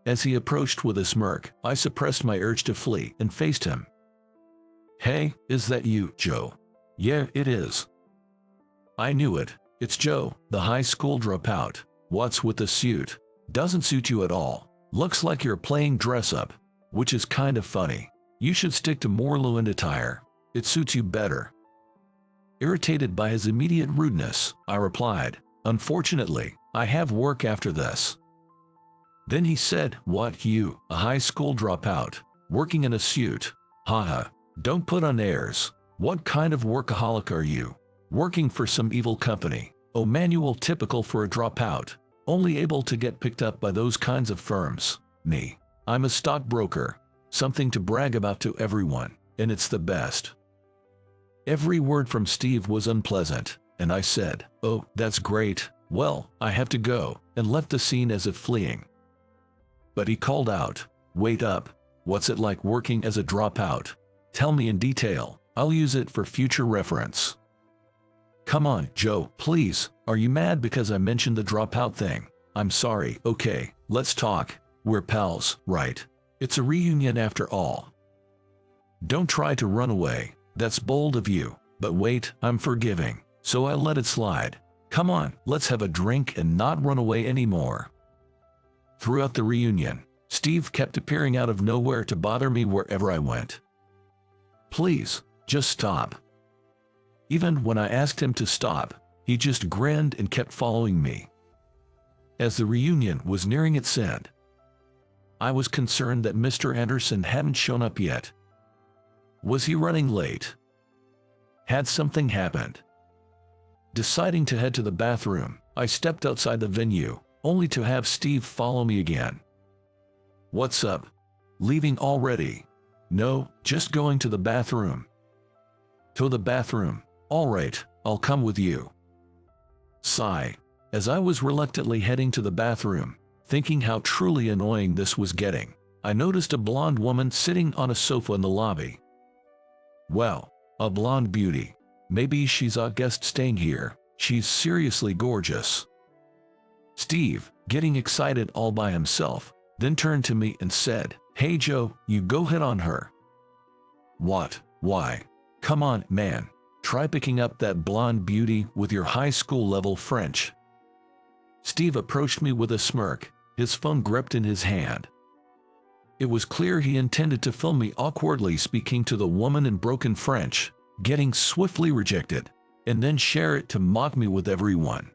Speaker 1: As he approached with a smirk, I suppressed my urge to flee and faced him. Hey, is that you, Joe? Yeah, it is. I knew it. It's Joe, the high school dropout. What's with the suit? Doesn't suit you at all. Looks like you're playing dress-up, which is kind of funny. You should stick to more low-end attire. It suits you better. Irritated by his immediate rudeness, I replied, Unfortunately, I have work after this. Then he said, What, you, a high school dropout, working in a suit? Haha, don't put on airs. What kind of workaholic are you? Working for some evil company. Oh, manual typical for a dropout. Only able to get picked up by those kinds of firms. Me. I'm a stockbroker. Something to brag about to everyone, and it's the best. Every word from Steve was unpleasant, and I said, Oh, that's great. Well, I have to go, and left the scene as if fleeing. But he called out, Wait up. What's it like working as a dropout? Tell me in detail. I'll use it for future reference. Come on, Joe, please. Are you mad because I mentioned the dropout thing? I'm sorry. Okay, let's talk. We're pals, right? It's a reunion after all. Don't try to run away. That's bold of you. But wait, I'm forgiving. So I let it slide. Come on, let's have a drink and not run away anymore. Throughout the reunion, Steve kept appearing out of nowhere to bother me wherever I went. Please, just stop. Even when I asked him to stop, he just grinned and kept following me. As the reunion was nearing its end, I was concerned that Mr. Anderson hadn't shown up yet. Was he running late? Had something happened? Deciding to head to the bathroom, I stepped outside the venue, only to have Steve follow me again. What's up? Leaving already? No, just going to the bathroom. To the bathroom. All right, I'll come with you. Sigh. As I was reluctantly heading to the bathroom, thinking how truly annoying this was getting, I noticed a blonde woman sitting on a sofa in the lobby. Well, a blonde beauty. Maybe she's a guest staying here. She's seriously gorgeous. Steve, getting excited all by himself, then turned to me and said, "Hey Joe, you go hit on her." What? Why? Come on, man. Try picking up that blonde beauty with your high school level French. Steve approached me with a smirk, his phone gripped in his hand. It was clear he intended to film me awkwardly speaking to the woman in broken French, getting swiftly rejected, and then share it to mock me with everyone.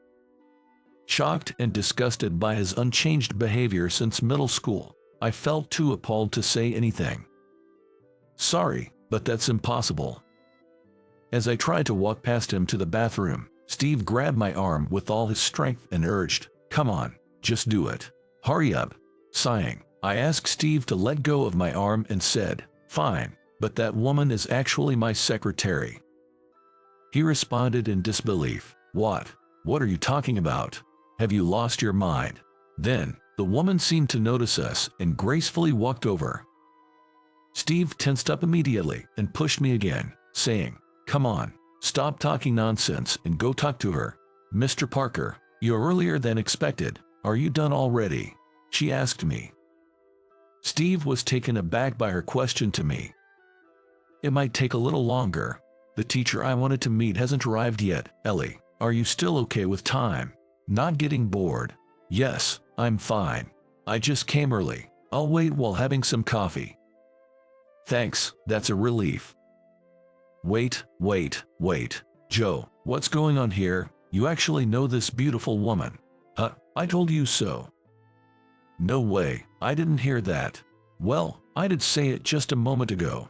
Speaker 1: Shocked and disgusted by his unchanged behavior since middle school, I felt too appalled to say anything. Sorry, but that's impossible. As I tried to walk past him to the bathroom, Steve grabbed my arm with all his strength and urged, "Come on, just do it. Hurry up." Sighing, I asked Steve to let go of my arm and said, "Fine, but that woman is actually my secretary." He responded in disbelief, "What? What are you talking about? Have you lost your mind?" Then, the woman seemed to notice us and gracefully walked over. Steve tensed up immediately and pushed me again, saying, "Come on, stop talking nonsense and go talk to her." "Mr. Parker, you're earlier than expected. Are you done already?" she asked me. Steve was taken aback by her question to me. "It might take a little longer. The teacher I wanted to meet hasn't arrived yet. Ellie, are you still okay with time? Not getting bored?" "Yes, I'm fine. I just came early. I'll wait while having some coffee." "Thanks, that's a relief." Wait, Joe, what's going on here? You actually know this beautiful woman?" I told you so." "No way, I didn't hear that." "Well, I did say it just a moment ago."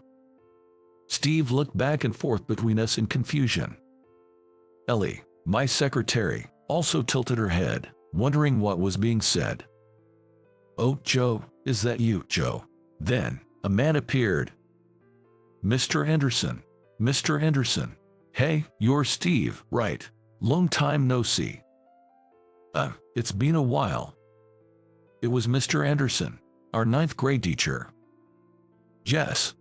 Speaker 1: Steve looked back and forth between us in confusion. Ellie, my secretary, also tilted her head, wondering what was being said. "Oh, Joe, is that you, Joe?" Then, a man appeared. "Mr. Anderson. Mr. Anderson. Hey, you're Steve, right? Long time no see." It's been a while." It was Mr. Anderson, our 9th grade teacher. Yes,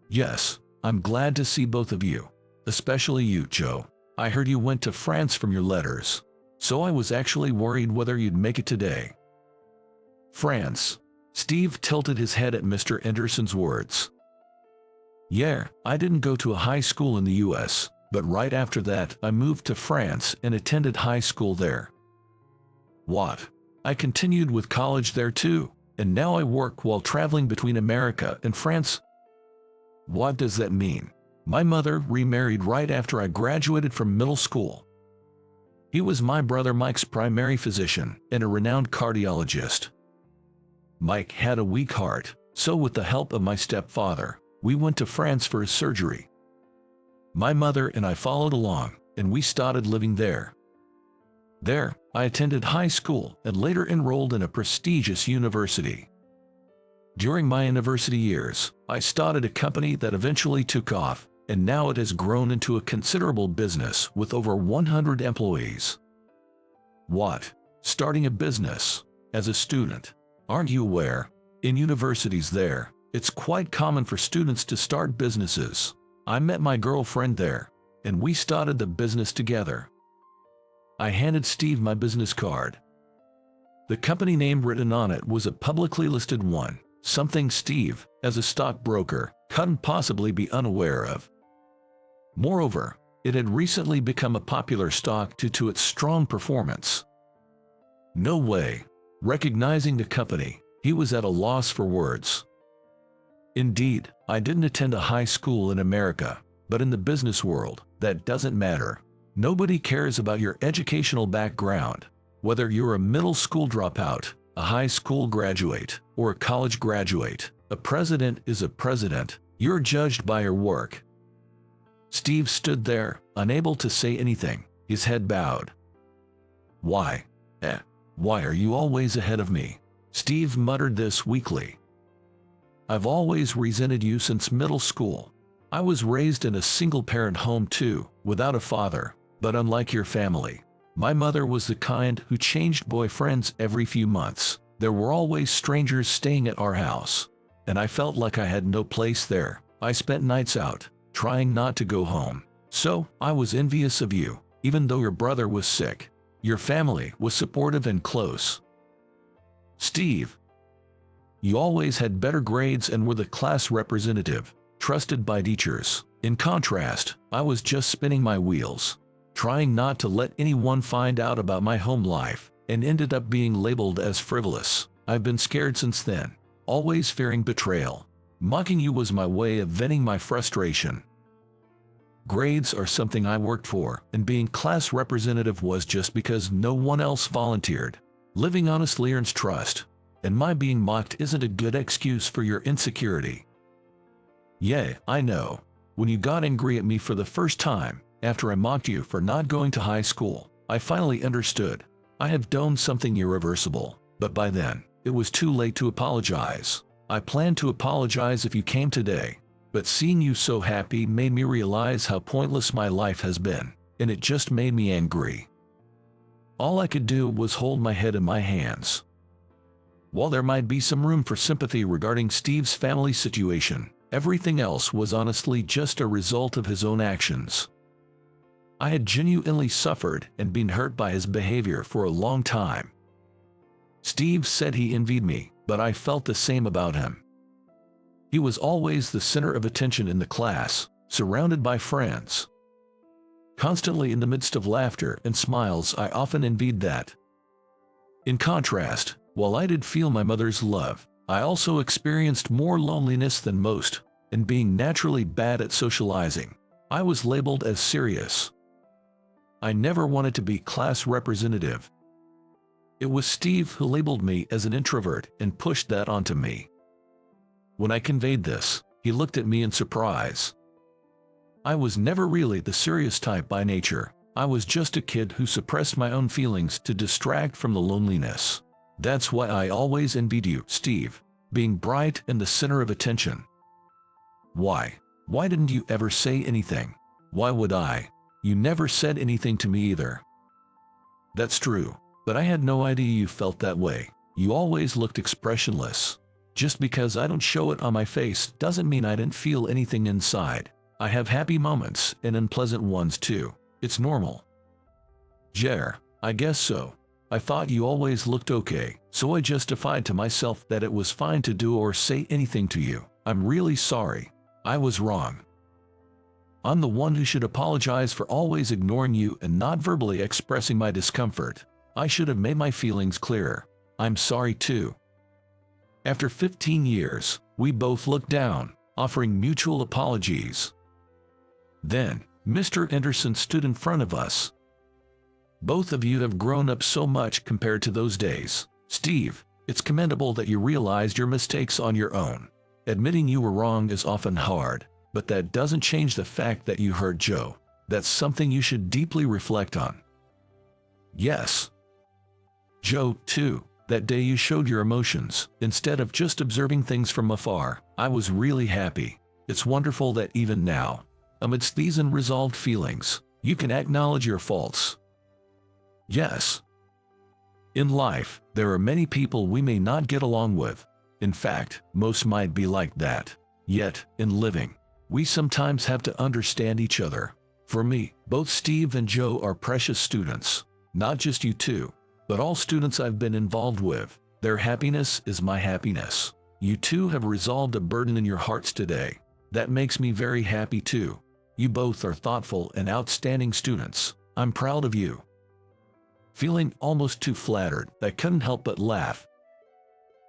Speaker 1: I'm glad to see both of you. Especially you, Joe. I heard you went to France from your letters, so I was actually worried whether you'd make it today." "France?" Steve tilted his head at Mr. Anderson's words. "Yeah, I didn't go to a high school in the US, but right after that I moved to France and attended high school there." "What?" "I continued with college there too, and now I work while traveling between America and France." "What does that mean?" "My mother remarried right after I graduated from middle school. He was my brother Mike's primary physician and a renowned cardiologist. Mike had a weak heart, so with the help of my stepfather, we went to France for his surgery. My mother and I followed along, and we started living there. There, I attended high school and later enrolled in a prestigious university. During my university years, I started a company that eventually took off, and now it has grown into a considerable business with over 100 employees." "What? Starting a business? As a student? Aren't you aware? In universities there, it's quite common for students to start businesses. I met my girlfriend there, and we started the business together." I handed Steve my business card. The company name written on it was a publicly listed one, something Steve, as a stockbroker, couldn't possibly be unaware of. Moreover, it had recently become a popular stock due to its strong performance. No way. Recognizing the company, he was at a loss for words. "Indeed, I didn't attend a high school in America, but in the business world, that doesn't matter. Nobody cares about your educational background, whether you're a middle school dropout, a high school graduate, or a college graduate. A president is a president. You're judged by your work." Steve stood there, unable to say anything, his head bowed. Why are you always ahead of me?" Steve muttered this weakly. I've always resented you since middle school. I was raised in a single-parent home too, without a father, but unlike your family, my mother was the kind who changed boyfriends every few months. There were always strangers staying at our house, and I felt like I had no place there. I spent nights out, trying not to go home. So, I was envious of you, even though your brother was sick. Your family was supportive and close. Steve, you always had better grades and were the class representative, trusted by teachers. In contrast, I was just spinning my wheels, trying not to let anyone find out about my home life, and ended up being labeled as frivolous. I've been scared since then, always fearing betrayal. Mocking you was my way of venting my frustration. Grades are something I worked for, and being class representative was just because no one else volunteered. Living honestly earns trust, and my being mocked isn't a good excuse for your insecurity. Yeah, I know. When you got angry at me for the first time, after I mocked you for not going to high school, I finally understood. I have done something irreversible, but by then, it was too late to apologize. I planned to apologize if you came today, but seeing you so happy made me realize how pointless my life has been, and it just made me angry. All I could do was hold my head in my hands. While there might be some room for sympathy regarding Steve's family situation, everything else was honestly just a result of his own actions. I had genuinely suffered and been hurt by his behavior for a long time. Steve said he envied me, but I felt the same about him. He was always the center of attention in the class, surrounded by friends. Constantly in the midst of laughter and smiles, I often envied that. In contrast, while I did feel my mother's love, I also experienced more loneliness than most, and being naturally bad at socializing, I was labeled as serious. I never wanted to be class representative. It was Steve who labeled me as an introvert and pushed that onto me. When I conveyed this, he looked at me in surprise. I was never really the serious type by nature. I was just a kid who suppressed my own feelings to distract from the loneliness. That's why I always envied you, Steve, being bright and the center of attention. Why? Why didn't you ever say anything? Why would I? You never said anything to me either. That's true, but I had no idea you felt that way. You always looked expressionless. Just because I don't show it on my face doesn't mean I didn't feel anything inside. I have happy moments and unpleasant ones too. It's normal. Jer, I guess so. I thought you always looked okay, so I justified to myself that it was fine to do or say anything to you. I'm really sorry. I was wrong. I'm the one who should apologize for always ignoring you and not verbally expressing my discomfort. I should have made my feelings clearer. I'm sorry too. After 15 years, we both looked down, offering mutual apologies. Then, Mr. Anderson stood in front of us. Both of you have grown up so much compared to those days. Steve, it's commendable that you realized your mistakes on your own. Admitting you were wrong is often hard, but that doesn't change the fact that you hurt Joe. That's something you should deeply reflect on. Yes. Joe, too. That day you showed your emotions, instead of just observing things from afar. I was really happy. It's wonderful that even now, amidst these unresolved feelings, you can acknowledge your faults. Yes. In life, there are many people we may not get along with. In fact, most might be like that. Yet, in living, we sometimes have to understand each other. For me, both Steve and Joe are precious students. Not just you two, but all students I've been involved with. Their happiness is my happiness. You two have resolved a burden in your hearts today. That makes me very happy too. You both are thoughtful and outstanding students. I'm proud of you. Feeling almost too flattered, I couldn't help but laugh.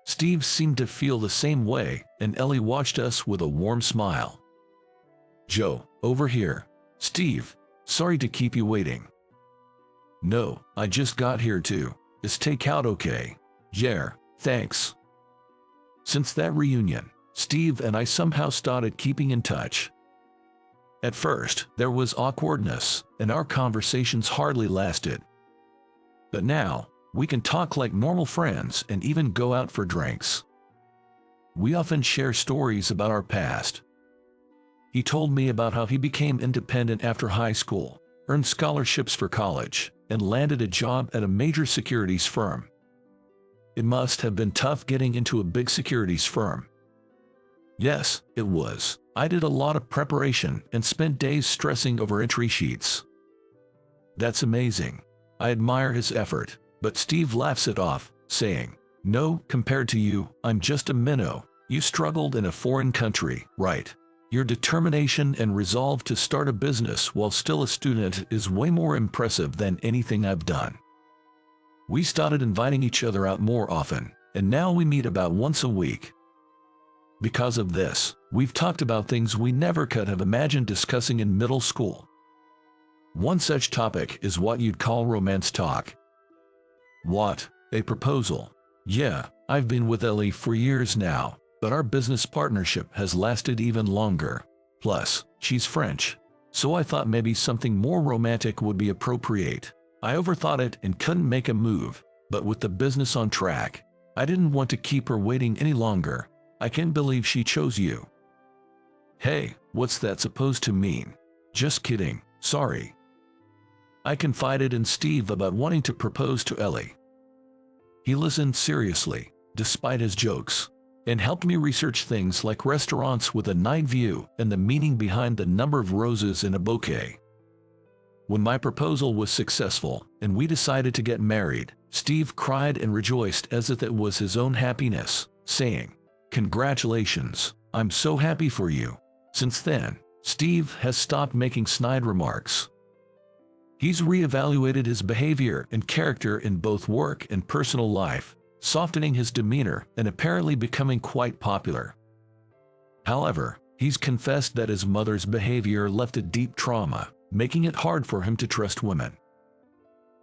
Speaker 1: Steve seemed to feel the same way, and Ellie watched us with a warm smile. Joe, over here. Steve, sorry to keep you waiting. No, I just got here too. Is takeout okay? Jer, thanks. Since that reunion, Steve and I somehow started keeping in touch. At first, there was awkwardness, and our conversations hardly lasted. But now, we can talk like normal friends and even go out for drinks. We often share stories about our past. He told me about how he became independent after high school, earned scholarships for college, and landed a job at a major securities firm. It must have been tough getting into a big securities firm. Yes, it was. I did a lot of preparation and spent days stressing over entry sheets. That's amazing. I admire his effort, but Steve laughs it off, saying, "No, compared to you, I'm just a minnow. You struggled in a foreign country, right? Your determination and resolve to start a business while still a student is way more impressive than anything I've done." We started inviting each other out more often, and now we meet about once a week. Because of this, we've talked about things we never could have imagined discussing in middle school. One such topic is what you'd call romance talk. What? A proposal? Yeah, I've been with Ellie for years now, but our business partnership has lasted even longer. Plus, she's French, so I thought maybe something more romantic would be appropriate. I overthought it and couldn't make a move, but with the business on track, I didn't want to keep her waiting any longer. I can't believe she chose you. Hey, what's that supposed to mean? Just kidding, sorry. I confided in Steve about wanting to propose to Ellie. He listened seriously, despite his jokes, and helped me research things like restaurants with a night view and the meaning behind the number of roses in a bouquet. When my proposal was successful and we decided to get married, Steve cried and rejoiced as if it was his own happiness, saying, "Congratulations, I'm so happy for you." Since then, Steve has stopped making snide remarks. He's reevaluated his behavior and character in both work and personal life, softening his demeanor and apparently becoming quite popular. However, he's confessed that his mother's behavior left a deep trauma, making it hard for him to trust women.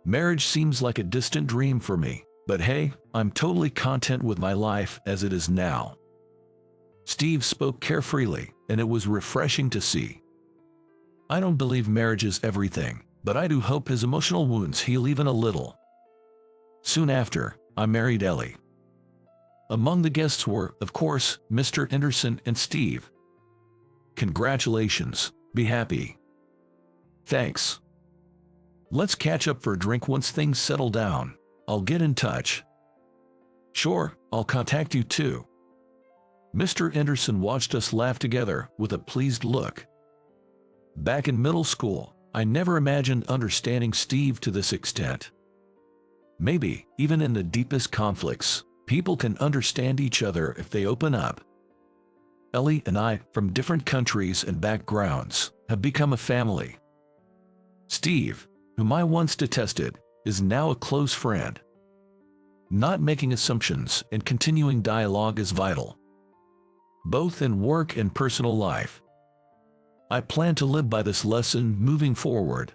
Speaker 1: Marriage seems like a distant dream for me, but hey, I'm totally content with my life as it is now. Steve spoke carefreely, and it was refreshing to see. I don't believe marriage is everything, but I do hope his emotional wounds heal even a little. Soon after, I married Ellie. Among the guests were, of course, Mr. Anderson and Steve. Congratulations, be happy. Thanks. Let's catch up for a drink once things settle down. I'll get in touch. Sure, I'll contact you too. Mr. Anderson watched us laugh together with a pleased look. Back in middle school, I never imagined understanding Steve to this extent. Maybe, even in the deepest conflicts, people can understand each other if they open up. Ellie and I, from different countries and backgrounds, have become a family. Steve, whom I once detested, is now a close friend. Not making assumptions and continuing dialogue is vital, both in work and personal life. I plan to live by this lesson moving forward.